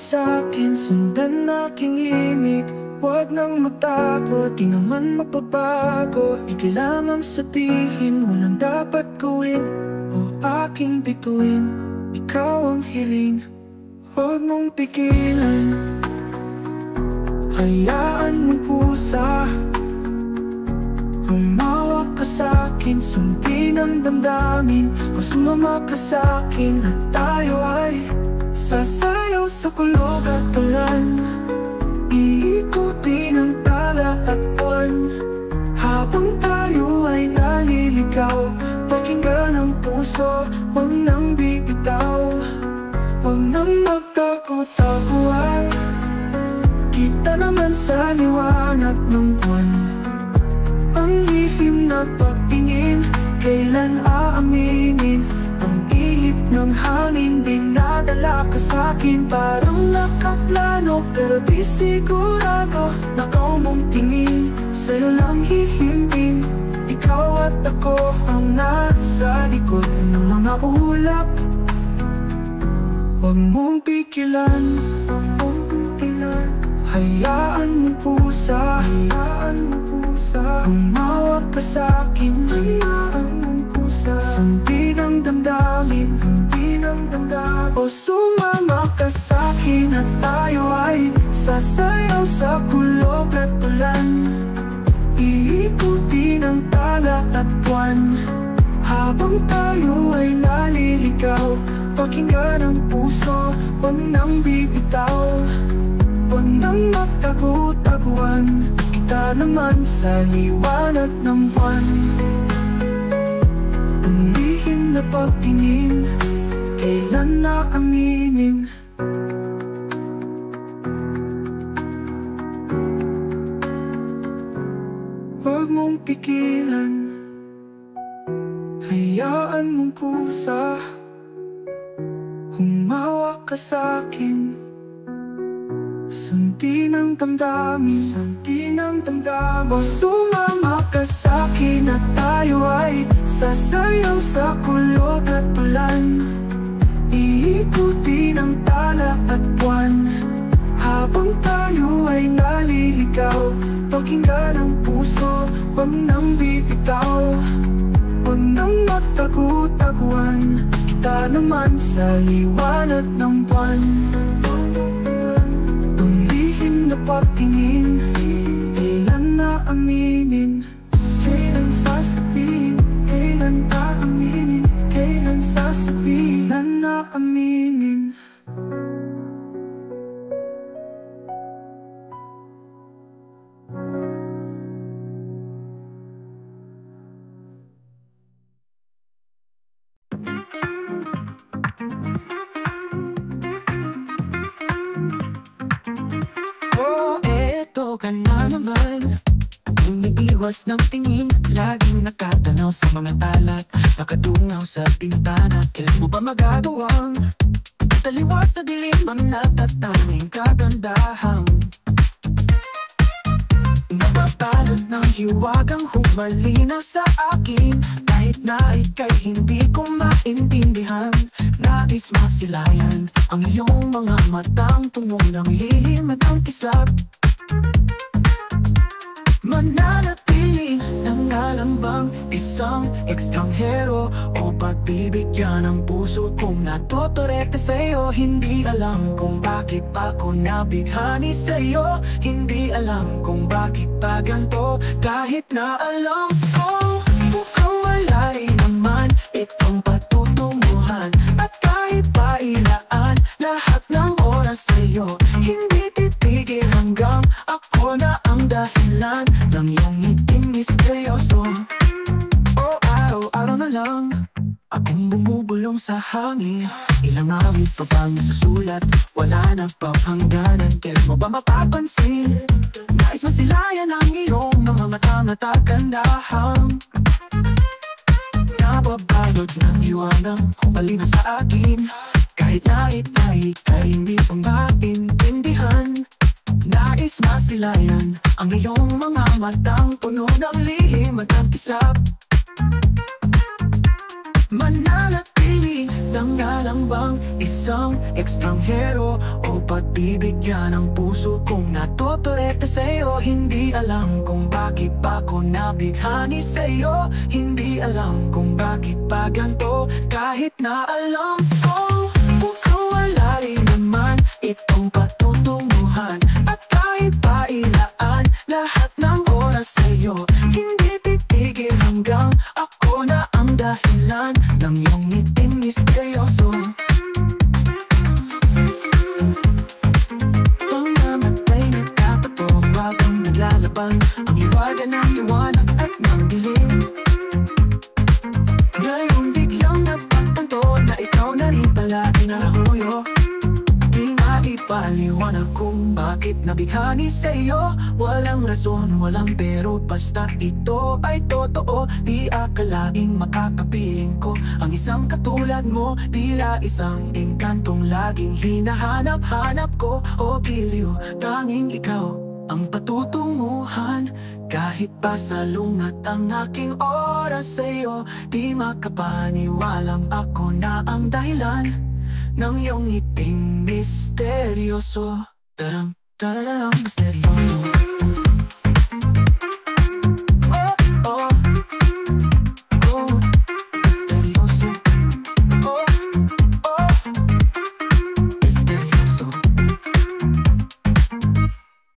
sa'kin, sundan aking imig. Huwag nang matakot, di naman magbabago. Di kailangang sabihin, walang dapat gawin o aking bituin. Ikaw ang hiling, huwag mong pigilan. Hayaan mong pusa, humawak ka sa'kin, sundin ang damdamin. O sumama ka sa'kin at tayo ay sasayaw sa kulog at ulan. Iikutin ang tala at buwan, habang tayo ay naliligaw. Pakinggan ang puso, huwag nang bibitaw. Huwag nang magtago-taguan, kita naman sa liwanag ng buwan. Ang lihim na pagtingin, kailan aaminin? Ang ihip ng hangin, dinadala ka sa'kin. Parang nakaplano, pero di sigurado. Nakaw mong tingin, sa'yo lang hihimbing. Ikaw at ako ang nasa likod ng mga ulap. Huwag mong pigilan, huwag mong pigilan. Hayaan mong pusa, hayaan mong pusa. Humawak ka sa'kin, hayaan mong pusa. Sundin ang damdamin, sundin ang damdamin. O sumama ka sa'kin at tayo ay sasayaw sa kulog at ulan. Iikutin ang tala at buwan, habang tayo ay naliligaw. Pakinggan ang puso, huwag nang bibitaw. Huwag nang magtago-taguan, kita naman sa liwanag ng buwan. Ang lihim na pagtingin, kailan naaminin? Huwag mong pigilan, hayaan mong kusa. Humawak ka sa'kin, sundin ang damdamin, sundin ang damdamin. O sumama ka sa'kin at tayo ay sasayaw sa kulog at ulan. Iikutin ang tala at buwan, habang tayo ay naliligaw. Pakinggan ang puso, huwag nang bibitaw. Huwag nang magtago-taguan, kita naman sa liwanag ng buwan. Ang lihim na pagtingin, kailan naaminin? Kailan sasabihin? Kailan aaminin? Kailan sasabihin? Kailan naaminin? Ka na naman, umiiwas ng tingin, laging nakatanaw sa mga talat, nakadungaw sa pintana. Kailan mo ba magagawang taliwas sa dilim ang natatanging kagandahan? Napatalot ng hiwagang humalina sa akin, kahit na ika'y hindi ko maintindihan. Nais masilayan ang iyong mga matang tungo ng lihim at ang kislap. Mananatili ng alam bang isang ekstranghero, o pagbibigyan ng puso kong natutorete sa'yo? Hindi alam kung bakit pa ako nabighani sa'yo, hindi alam kung bakit pa ganito. Kahit na alam ko mukhang malay naman itong patutunguhan, at kahit pa ilaan lahat ng oras sa'yo, hindi titigil hanggang ako na ang dahilan ng iyong ngiting misteryoso. Oh, araw-araw na lang akong bumubulong sa hangin. Ilang awit pa bang susulat, wala na pa hangganan. Kailan mo ba mapapansin? Nais masilayan ang iyong mga matang at kagandahan. Nababalot ng liwanag, humalina sa akin, kahit na ika'y hindi ko maintindihan. Nais masilayan ang iyong mga matang puno ng lihim at ang kislap. Mananatili ng nga lang bang isang ekstranghero o pagbibigyan ng puso kong natuturete sa'yo? Hindi alam kung bakit pa ako nabighani sa'yo. Hindi alam kung bakit pa ganito, kahit na alam ko mukhang wala rin naman itong patutunguhan. At kahit pa ilaan lahat ng oras sa'yo, hindi titigil hanggang ako na ang dahilan ng iyong ngiting misteryoso. Ang namatay nagkatato bagang naglalaban ang iwaga ng liwanag at ng dilim. Ngayong biglang napagtanto na ikaw na rin pala inarahuyo. Di maipaliwanag kung bakit nabighani sa'yo. Walang rason, walang pero, basta ito ay totoo. Di akalaing makakapiling ko ang isang katulad mo. Tila isang engkantong laging hinahanap-hanap ko. O giliw, tanging ikaw ang patutunguhan. Kahit pa salungat ang aking oras sa'yo, di makapaniwalang ako na ang dahilan ng iyong ngiting misteryoso. Taram, tararam, misteryoso.